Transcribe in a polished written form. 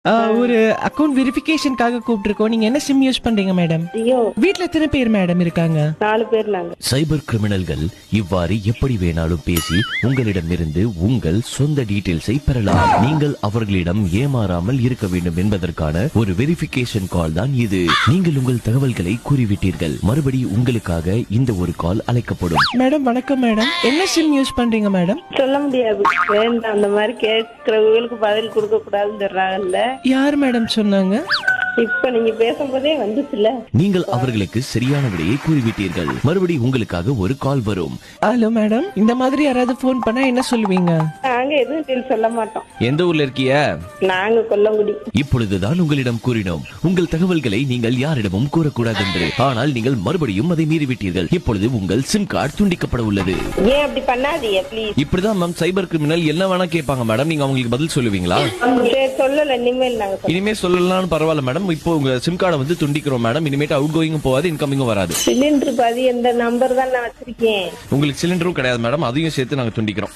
ஒரு அக்கவுண்ட் வெரிஃபிகேஷனுக்காக கூப்பிட்டிருக்கோம். நீங்க என்ன சிம் யூஸ் பண்றீங்க மேடம்? ஐயோ, வீட்ல எத்தனை பேர் மேடம் இருக்காங்க? 4 பேர் நாங்க. சைபர் கிரிமினல்கள் இவ்வாறு எப்படி வேணாலும் பேசி உங்களிடமிருந்து உங்கள் சொந்த டீடைல்ஸை பெறலாம். நீங்கள் அவர்களிடம் ஏமாறாமல் இருக்க வேண்டும் என்பதற்கான ஒரு வெரிஃபிகேஷன் கால் தான் இது. நீங்கள் உங்கள் தகவல்களை கூறிவிட்டீர்கள், மறுபடி உங்களுக்காக இந்த ஒரு கால் அழைக்கப்படும். மேடம் வணக்கம் மேடம், என்ன சிம் யூஸ் பண்றீங்க மேடம்? சொல்ல முடியாது, வேண்டாம். அந்த மாதிரி கேட்கிறவங்களுக்கு பதில் கொடுக்க கூடாதுன்னு சொல்றாங்கல்ல. யார் மேடம் சொன்னாங்க? இப்ப நீங்க பேசும்போதே வந்துச்சுல. நீங்கள் அவர்களுக்கு சரியான விடையை கூறிவிட்டீர்கள், மறுபடி உங்களுக்காக ஒரு கால் வரும். ஹலோ மேடம், இந்த மாதிரி யாராவது போன் பண்ணா என்ன சொல்லுவீங்க? நாங்க எதுவும் சொல்ல மாட்டோம். எந்த ஊர்ல இருக்கிய? நாங்க கொல்லங்குடி. இப்பொழுதுதான் உங்களிடம் கூறினோம் உங்கள் தகவல்களை நீங்கள் யாரிடமும் கூறக்கூடாது என்று. ஆனால் நீங்கள் மறுபடியும் அதை மீறிவிட்டீர்கள். இப்பொழுது உங்கள் சிம் கார்டு துண்டிக்கப்பட உள்ளது. ஏன் அப்படி பண்ணாதீங்க ப்ளீஸ். இப்படிதான் மேம் சைபர் கிரிமினல் என்ன வேணா கேட்பாங்க மேடம். நீங்க அவங்களுக்கு பதில் சொல்லுவீங்களா? சரி, சொல்லல. இனிமேல் நாங்க இனிமே சொல்லலாம், பரவாயில்ல மேடம். இப்போ உங்க சிம் கார்டை வந்து துண்டிக்கிறோம் மேடம். இனிமேட்டு அவுட் கோயிங்கும் போகாது, இன்கமிங்கும் வராது. சிலிண்டர் பாதி எந்த நம்பர் தான் நான் வச்சிருக்கேன். உங்களுக்கு சிலிண்டரும் கிடையாது மேடம், அதையும் சேர்த்து நாங்க துண்டிக்கிறோம்.